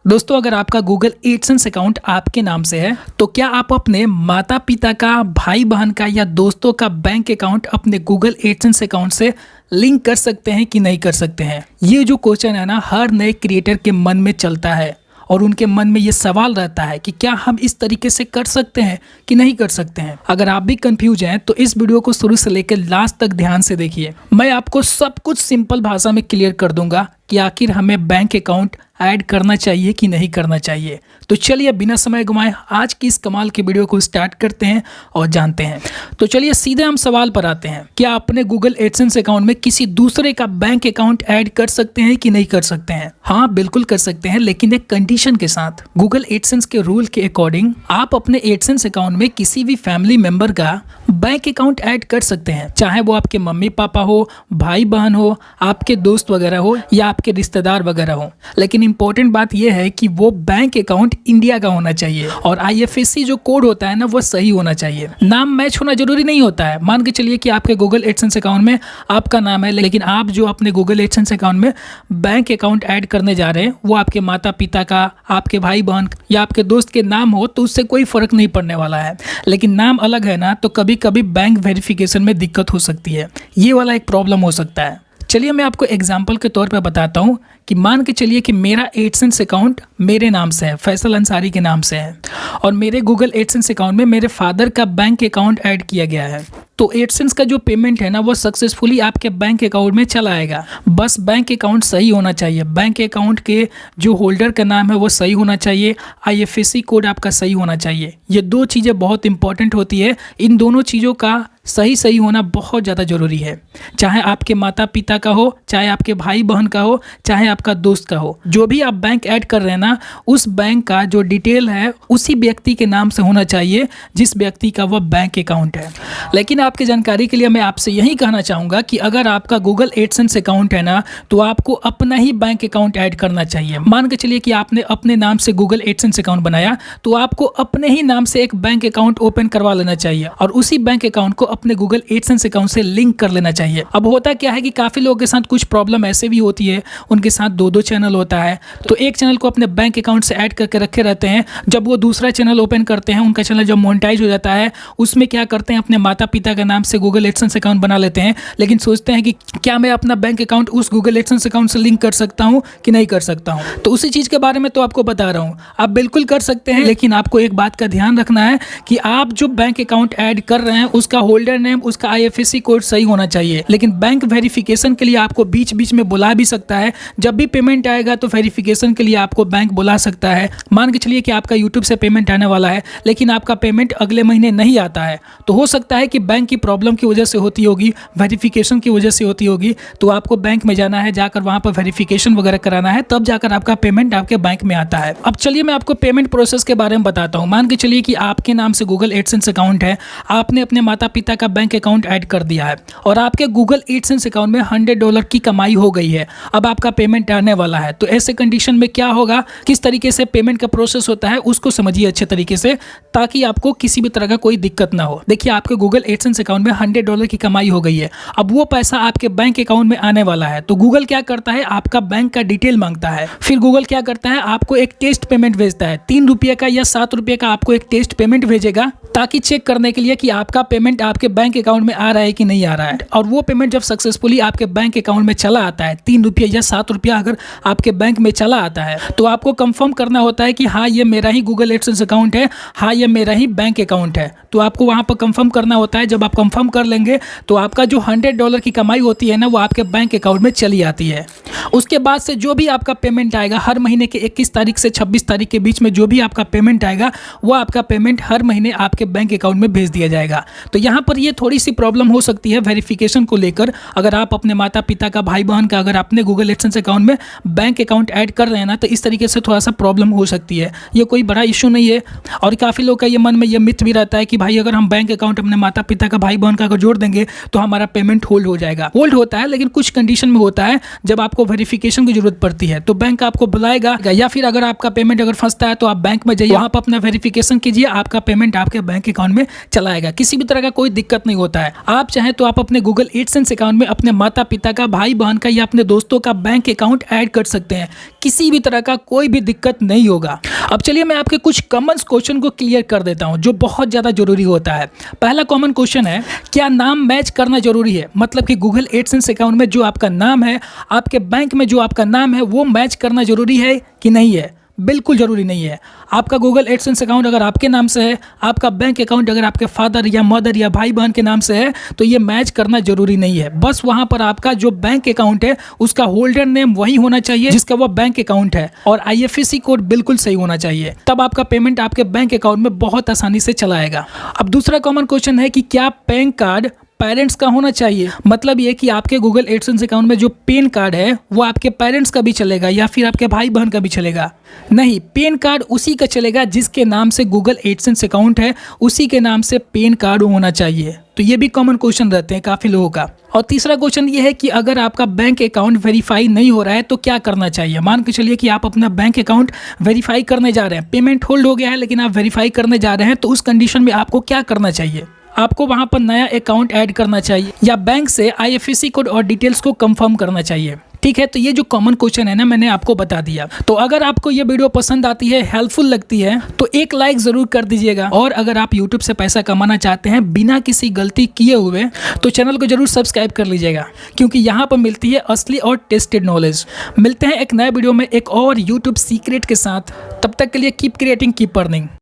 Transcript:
दोस्तों, अगर आपका गूगल एडसेंस अकाउंट आपके नाम से है तो क्या आप अपने माता पिता का, भाई बहन का या दोस्तों का बैंक अकाउंट अपने गूगल एडसेंस अकाउंट से लिंक कर सकते हैं कि नहीं कर सकते हैं? ये जो क्वेश्चन है ना, हर नए क्रिएटर के मन में चलता है और उनके मन में ये सवाल रहता है कि क्या हम इस तरीके से कर सकते हैं कि नहीं कर सकते हैं। अगर आप भी कंफ्यूज हैं तो इस वीडियो को शुरू से लेकर लास्ट तक ध्यान से देखिए। मैं आपको सब कुछ सिंपल भाषा में क्लियर कर दूंगा कि आखिर हमें बैंक अकाउंट ऐड करना चाहिए कि नहीं करना चाहिए। तो चलिए बिना समय गंवाए आज की इस कमाल की वीडियो को स्टार्ट करते हैं और जानते हैं। तो चलिए सीधे हम सवाल पर आते हैं, क्या अपने गूगल एडसेंस अकाउंट में किसी दूसरे का बैंक अकाउंट ऐड कर सकते हैं कि नहीं कर सकते हैं? हाँ, बिल्कुल कर सकते हैं, लेकिन एक कंडीशन के साथ। गूगल एडसेंस के रूल के अकॉर्डिंग आप अपने एडसेंस अकाउंट में किसी भी फैमिली मेंबर का बैंक अकाउंट ऐड कर सकते हैं, चाहे वो आपके मम्मी पापा हो, भाई बहन हो, आपके दोस्त वगैरह हो या आपके रिश्तेदार वगैरह हो। लेकिन इंपॉर्टेंट बात यह है कि वो बैंक अकाउंट इंडिया का होना चाहिए और IFSC जो कोड होता है ना, वो सही होना चाहिए। नाम मैच होना जरूरी नहीं होता है। मान के चलिए कि आपके गूगल एडसेंस अकाउंट में आपका नाम है, लेकिन आप जो अपने गूगल एडसेंस अकाउंट में बैंक अकाउंट ऐड करने जा रहे हैं वो आपके माता पिता का, आपके भाई बहन या आपके दोस्त के नाम हो, तो उससे कोई फर्क नहीं पड़ने वाला है। लेकिन नाम अलग है ना, तो कभी कभी बैंक वेरिफिकेशन में दिक्कत हो सकती है। ये वाला एक प्रॉब्लम हो सकता है। चलिए मैं आपको एग्जाम्पल के तौर पर बताता हूँ कि मान के चलिए कि मेरा एडसेंस अकाउंट मेरे नाम से है, फैसल अंसारी के नाम से है, और मेरे गूगल एडसेंस अकाउंट में मेरे फादर का बैंक अकाउंट ऐड किया गया है। तो एडसेंस का जो पेमेंट है ना, वो सक्सेसफुली आपके बैंक अकाउंट में चला आएगा। बस बैंक अकाउंट सही होना चाहिए, बैंक अकाउंट के जो होल्डर का नाम है वो सही होना चाहिए, IFSC कोड आपका सही होना चाहिए। ये दो चीज़ें बहुत इंपॉर्टेंट होती है। इन दोनों चीज़ों का सही होना बहुत ज़्यादा ज़रूरी है। चाहे आपके माता पिता का हो, चाहे आपके भाई बहन का हो, चाहे आपका दोस्त का हो, जो भी आप बैंक ऐड कर रहे हैं ना, उस बैंक का जो डिटेल है उसी व्यक्ति के नाम से होना चाहिए जिस व्यक्ति का वह बैंक अकाउंट है। लेकिन आपकी जानकारी के लिए मैं आपसे यही कहना चाहूँगा कि अगर आपका गूगल एडसेंस अकाउंट है ना, तो आपको अपना ही बैंक अकाउंट ऐड करना चाहिए। मान के चलिए कि आपने अपने नाम से गूगल एडसेंस अकाउंट बनाया, तो आपको अपने ही नाम से एक बैंक अकाउंट ओपन करवा लेना चाहिए और उसी बैंक अकाउंट को अपने गूगल एडसेंस अकाउंट से लिंक कर लेना चाहिए। अब होता क्या है कि काफ़ी लोगों के साथ कुछ प्रॉब्लम ऐसे भी होती है, उनके साथ दो चैनल होता है, तो एक चैनल को अपने बैंक अकाउंट से ऐड करके रखे रहते हैं। जब वो दूसरा चैनल ओपन करते हैं, उनका चैनल जब मोनेटाइज हो जाता है, उसमें क्या करते हैं, अपने माता पिता के नाम से गूगल एडसेंस अकाउंट बना लेते हैं, लेकिन सोचते हैं कि क्या मैं अपना बैंक अकाउंट उस गूगल एडसेंस अकाउंट से लिंक कर सकता हूँ कि नहीं कर सकता हूँ। तो उसी चीज़ के बारे में तो आपको बता रहा हूँ, आप बिल्कुल कर सकते हैं, लेकिन आपको एक बात का ध्यान रखना है कि आप जो बैंक अकाउंट ऐड कर रहे हैं उसका होल्डर नेम, उसका IFSC कोड सही होना चाहिए। लेकिन बैंक वेरिफिकेशन के लिए आपको बीच बीच में बुला भी सकता है। जब भी पेमेंट आएगा तो वेरिफिकेशन के लिए आपको बैंक बुला सकता है। मान के चलिए कि आपका YouTube से पेमेंट आने वाला है, लेकिन आपका पेमेंट अगले महीने नहीं आता है, तो हो सकता है कि बैंक की प्रॉब्लम की वजह से होती होगी, वेरिफिकेशन की वजह से होती होगी। तो आपको बैंक में जाना है, जाकर वहाँ पर वेरिफिकेशन वगैरह कराना है, तब जाकर आपका पेमेंट आपके बैंक में आता है। अब चलिए मैं आपको पेमेंट प्रोसेस के बारे में बताता हूँ। मान के चलिए कि आपके नाम से गूगल एडसेंस अकाउंट है, आपने अपने माता पिता का बैंक अकाउंट ऐड कर दिया है और आपके गूगल एडसेंस अकाउंट में $100 की कमाई हो गई है। अब आपका पेमेंट आने वाला है, तो ऐसे कंडीशन में क्या होगा, किस तरीके से पेमेंट का प्रोसेस होता है उसको समझिए अच्छे तरीके से, ताकि आपको किसी भी तरह का कोई दिक्कत ना हो। देखिए, आपके गूगल एडसेंस अकाउंट में $100 की कमाई हो गई है। अब वो पैसा आपके बैंक अकाउंट में आने वाला है, तो गूगल क्या करता है, आपका बैंक का डिटेल मांगता है। फिर गूगल क्या करता है, आपको एक टेस्ट पेमेंट भेजता है, ₹3 का या ₹7 का आपको एक टेस्ट पेमेंट भेजेगा, ताकि चेक करने के लिए कि आपका पेमेंट आपके बैंक अकाउंट में आ रहा है कि नहीं आ रहा है। और वो पेमेंट जब सक्सेसफुली आपके बैंक अकाउंट में चला आता है, ₹3 या ₹7 अगर आपके बैंक में चला आता है, तो आपको कंफर्म करना होता है कि हाँ, ये मेरा ही गूगल एडसेंस अकाउंट है, हाँ ये मेरा ही बैंक अकाउंट है। तो आपको वहाँ पर कंफर्म करना होता है। जब आप कंफर्म कर लेंगे तो आपका जो $100 की कमाई होती है ना, वो आपके बैंक अकाउंट में चली आती है। उसके बाद से जो भी आपका पेमेंट आएगा, हर महीने के 21 तारीख से 26 तारीख के बीच में जो भी आपका पेमेंट आएगा, वो आपका पेमेंट हर महीने आपके बैंक अकाउंट में भेज दिया जाएगा। तो यहाँ पर ये थोड़ी सी प्रॉब्लम हो सकती है वेरिफिकेशन को लेकर। अगर आप अपने माता पिता का, भाई बहन का, अगर अपने गूगल एडसेंस अकाउंट में बैंक अकाउंट ऐड कर रहे हैं ना, तो इस तरीके से थोड़ा सा प्रॉब्लम हो सकती है। ये कोई बड़ा इशू नहीं है। और काफ़ी लोग का ये मन में ये मिथ भी रहता है कि भाई अगर हम बैंक अकाउंट अपने माता पिता का भाई बहन का अगर जोड़ देंगे तो हमारा पेमेंट होल्ड हो जाएगा। होल्ड होता है लेकिन कुछ कंडीशन में होता है, जब आपको वेरिफिकेशन की जरूरत पड़ती है तो बैंक आपको बुलाएगा, या फिर अगर आपका पेमेंट अगर फंसता है तो आप बैंक में जाइए, वहां पर अपना वेरिफिकेशन कीजिए, आपका पेमेंट आपके बैंक अकाउंट में चला आएगा। किसी भी तरह का कोई दिक्कत नहीं होता है। आप चाहे तो आप अपने गूगल एडसेंस अकाउंट में अपने माता पिता का, भाई बहन का या अपने दोस्तों का बैंक अकाउंट ऐड कर सकते हैं। किसी भी तरह का कोई भी दिक्कत नहीं होगा। अब चलिए मैं आपके कुछ कॉमन क्वेश्चन को क्लियर कर देता हूं जो बहुत ज्यादा जरूरी होता है। पहला कॉमन क्वेश्चन है, क्या नाम मैच करना जरूरी है? मतलब कि गूगल एडसेंस अकाउंट में जो आपका नाम है, आपके बैंक में जो आपका नाम है, वो मैच करना जरूरी है कि नहीं है? बिल्कुल जरूरी नहीं है। आपका गूगल एडसेंस अकाउंट अगर आपके नाम से है, आपका बैंक अकाउंट अगर आपके फादर या मदर या भाई बहन के नाम से है, तो ये मैच करना जरूरी नहीं है। बस वहां पर आपका जो बैंक अकाउंट है उसका होल्डर नेम वही होना चाहिए जिसका वो बैंक अकाउंट है, और IFSC कोड बिल्कुल सही होना चाहिए। तब आपका पेमेंट आपके बैंक अकाउंट में बहुत आसानी से चला आएगा। अब दूसरा कॉमन क्वेश्चन है कि क्या पैन कार्ड पेरेंट्स का होना चाहिए? मतलब ये कि आपके गूगल एडसेंस अकाउंट में जो पैन कार्ड है वो आपके पेरेंट्स का भी चलेगा या फिर आपके भाई बहन का भी चलेगा? नहीं, पैन कार्ड उसी का चलेगा जिसके नाम से गूगल एडसेंस अकाउंट है, उसी के नाम से पैन कार्ड होना चाहिए। तो ये भी कॉमन क्वेश्चन रहते हैं काफ़ी लोगों का। और तीसरा क्वेश्चन ये है कि अगर आपका बैंक अकाउंट वेरीफाई नहीं हो रहा है तो क्या करना चाहिए? मान के चलिए कि आप अपना बैंक अकाउंट वेरीफाई करने जा रहे हैं, पेमेंट होल्ड हो गया है लेकिन आप वेरीफाई करने जा रहे हैं, तो उस कंडीशन में आपको क्या करना चाहिए? आपको वहां पर नया अकाउंट ऐड करना चाहिए या बैंक से IFSC कोड और डिटेल्स को कंफर्म करना चाहिए। ठीक है, तो ये जो कॉमन क्वेश्चन है ना, मैंने आपको बता दिया। तो अगर आपको ये वीडियो पसंद आती है, हेल्पफुल लगती है, तो एक लाइक जरूर कर दीजिएगा। और अगर आप यूट्यूब से पैसा कमाना चाहते हैं बिना किसी गलती किए हुए, तो चैनल को जरूर सब्सक्राइब कर लीजिएगा, क्योंकि यहाँ पर मिलती है असली और टेस्टेड नॉलेज। मिलते हैं एक नए वीडियो में एक और यूट्यूब सीक्रेट के साथ। तब तक के लिए कीप क्रिएटिंग, कीप अर्निंग।